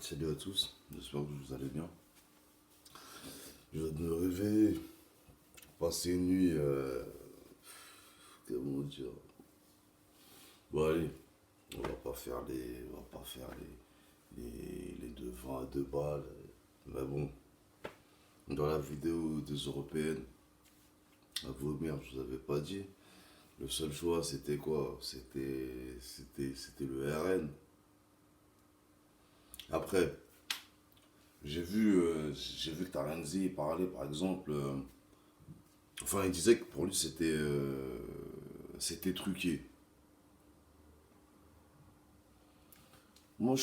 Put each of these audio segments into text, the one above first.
Salut à tous, j'espère que vous allez bien. Je viens de me réveiller, passer une nuit, comment dire. Bon allez, on va pas faire les devants à deux balles. Mais bon, dans la vidéo des Européennes, à vous merde, je vous avais pas dit. Le seul choix c'était quoi? C'était le RN. Après, j'ai vu que Tarenzi parlait par exemple. Enfin, il disait que pour lui c'était truqué. Moi,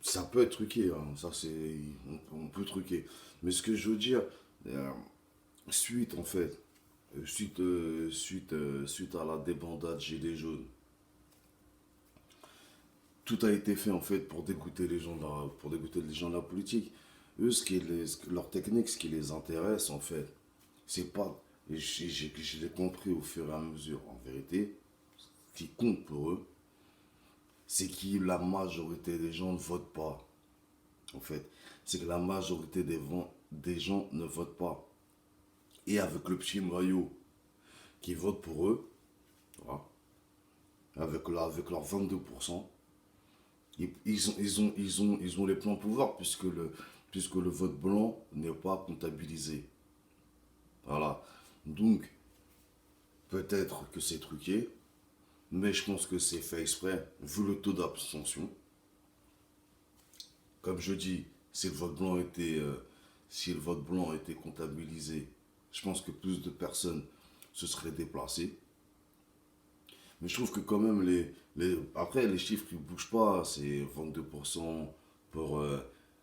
ça peut être truqué, hein. Ça c'est, on peut truquer. Mais ce que je veux dire, euh, suite en fait, suite à la débandade Gilets jaunes, tout a été fait en fait pour dégoûter les gens pour dégoûter les gens de la politique. Eux, leur technique, ce qui les intéresse en fait, c'est pas, et je l'ai compris au fur et à mesure. En vérité, ce qui compte pour eux, c'est que la majorité des gens ne votent pas. En fait, c'est que la majorité des gens ne votent pas. Et avec le petit noyau qui vote pour eux, voilà, avec leurs 22%, ils ont les plans pouvoir puisque le vote blanc n'est pas comptabilisé. Voilà. Donc, peut-être que c'est truqué, mais je pense que c'est fait exprès, vu le taux d'abstention. Comme je dis, si le vote blanc était comptabilisé, je pense que plus de personnes se seraient déplacées. Mais je trouve que quand même, après, les chiffres qui ne bougent pas, c'est 22% pour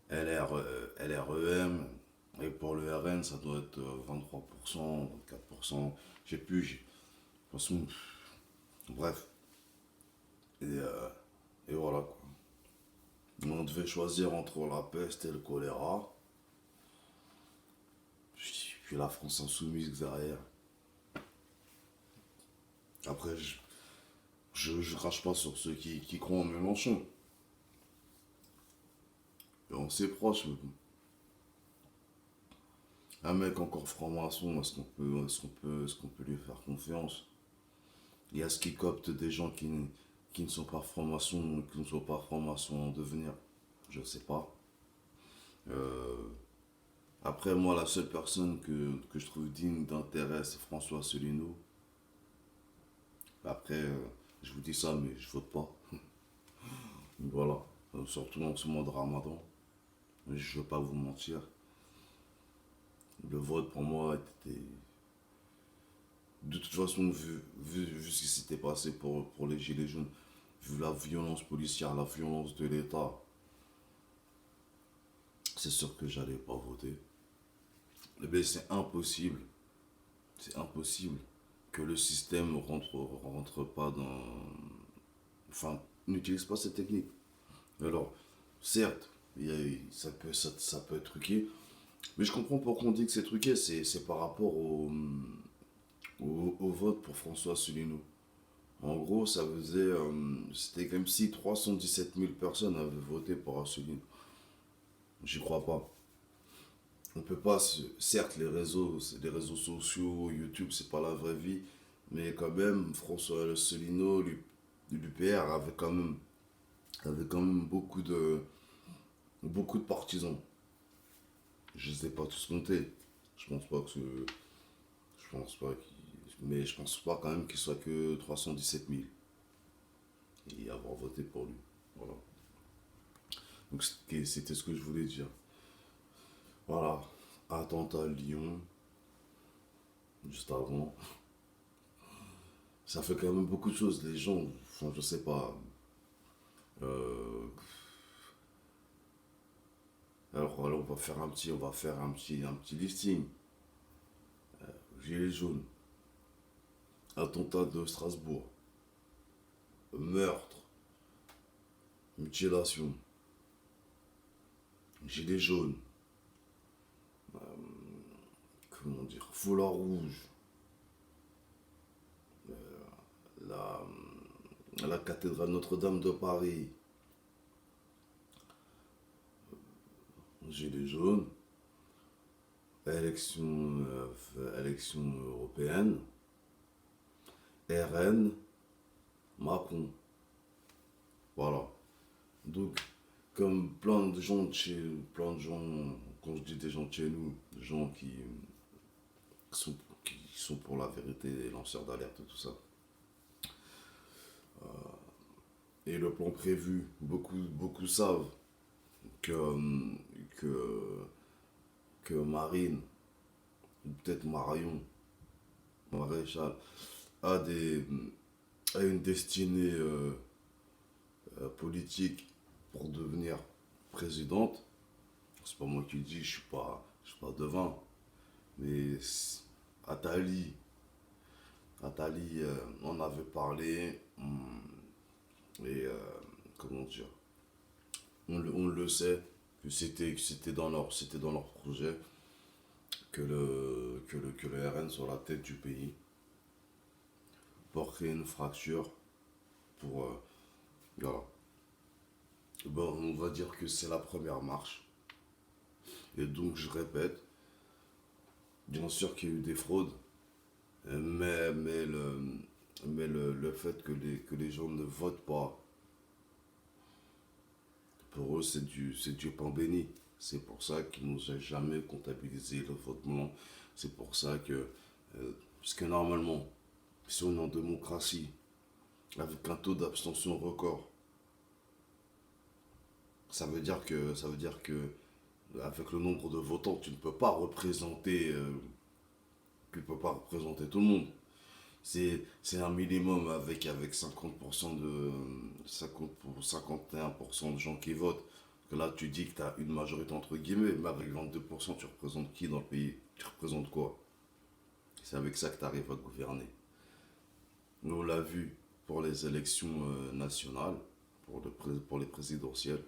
LREM, et pour le RN, ça doit être 23%, 24%, je sais plus. De toute façon, bref. Et voilà quoi. On devait choisir entre la peste et le choléra. Puis la France insoumise derrière. Après, je crache pas sur ceux qui croient en Mélenchon. Et on s'est proche, mais bon. Un mec encore franc-maçon, est-ce qu'on peut lui faire confiance? Il y a ce qui copte des gens qui ne sont pas francs-maçons, qui ne sont pas francs-maçons en devenir. Je sais pas. Euh, Après, moi, la seule personne que je trouve digne d'intérêt, c'est François Asselineau. Après, je vous dis ça, mais je vote pas. Voilà. Surtout dans ce mois de Ramadan. Je veux pas vous mentir. Le vote pour moi était. De toute façon, vu ce qui s'était passé pour les Gilets jaunes, vu la violence policière, la violence de l'État, c'est sûr que j'allais pas voter. Mais c'est impossible que le système rentre pas dans. Enfin, n'utilise pas cette technique. Alors, certes, ça peut être truqué, mais je comprends pourquoi on dit que c'est truqué, c'est par rapport au vote pour François Asselineau. En gros, c'était comme si 317 000 personnes avaient voté pour Asselineau. J'y crois pas. On peut pas, certes, les réseaux sociaux, YouTube, c'est pas la vraie vie, mais quand même, François Asselineau, l'UPR avait quand même beaucoup de partisans. Je ne sais pas tous compter. Je pense pas que, je pense pas mais je pense pas quand même qu'il soit que 317 000 et avoir voté pour lui. Voilà. Donc c'était ce que je voulais dire. Voilà. Attentat à Lyon, juste avant. Ça fait quand même beaucoup de choses. Les gens, enfin, je sais pas. Euh, alors, on va faire un petit listing. Gilets jaunes, attentat de Strasbourg, meurtre, mutilation, gilets jaunes, comment dire, foulard rouge, la, la cathédrale Notre-Dame de Paris, Gilets jaunes, élection européenne, RN, Macron. Voilà. Donc, comme plein de gens, quand je dis des gens de chez nous, des gens sont, qui sont pour la vérité, les lanceurs d'alerte et tout ça. Et le plan prévu, beaucoup savent que, que, que Marine, ou peut-être Marion, Maréchal, a, des, a une destinée politique pour devenir présidente. C'est pas moi qui le dis, je suis pas devin. Mais Attali, Attali en avait parlé. Et comment dire, on le sait que c'était dans leur projet que le RN soit la tête du pays pour créer une fracture pour voilà. Bon, on va dire que c'est la première marche. Et donc je répète, bien sûr qu'il y a eu des fraudes, mais le fait que les gens ne votent pas, pour eux c'est du pain béni. C'est pour ça qu'ils n'ont jamais comptabilisé le vote blanc. C'est pour ça que, parce que normalement, si on est en démocratie, avec un taux d'abstention record, ça veut dire que avec le nombre de votants, tu ne peux pas représenter tout le monde. C'est un minimum avec 50% de 50 pour 51% de gens qui votent. Que là, tu dis que tu as une majorité entre guillemets, mais avec 22%, tu représentes qui dans le pays? Tu représentes quoi? C'est avec ça que tu arrives à gouverner. Nous, on l'a vu pour les élections nationales, pour les présidentielles.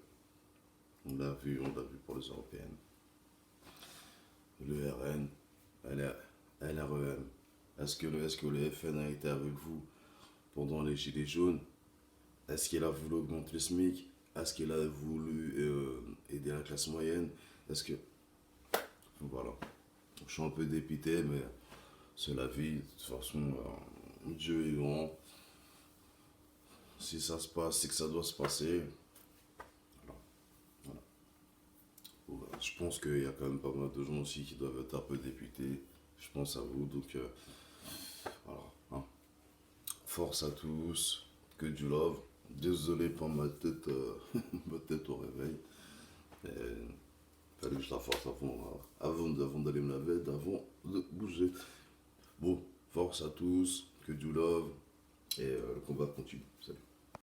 On l'a vu pour les européennes. Le RN, LREM. Est-ce que le FN a été avec vous pendant les Gilets jaunes? Est-ce qu'il a voulu augmenter le SMIC? Est-ce qu'il a voulu aider la classe moyenne? Est-ce que... Voilà. Je suis un peu dépité, mais c'est la vie. De toute façon, Dieu est grand. Si ça se passe, c'est que ça doit se passer. Voilà. Voilà. Bon, bah, je pense qu'il y a quand même pas mal de gens aussi qui doivent être un peu députés. Je pense à vous, donc voilà. Hein. Force à tous, que du love. Désolé pour ma tête, ma tête au réveil. Il fallait que je la force avant d'aller me laver, avant de bouger. Bon, force à tous, que du love, et le combat continue. Salut.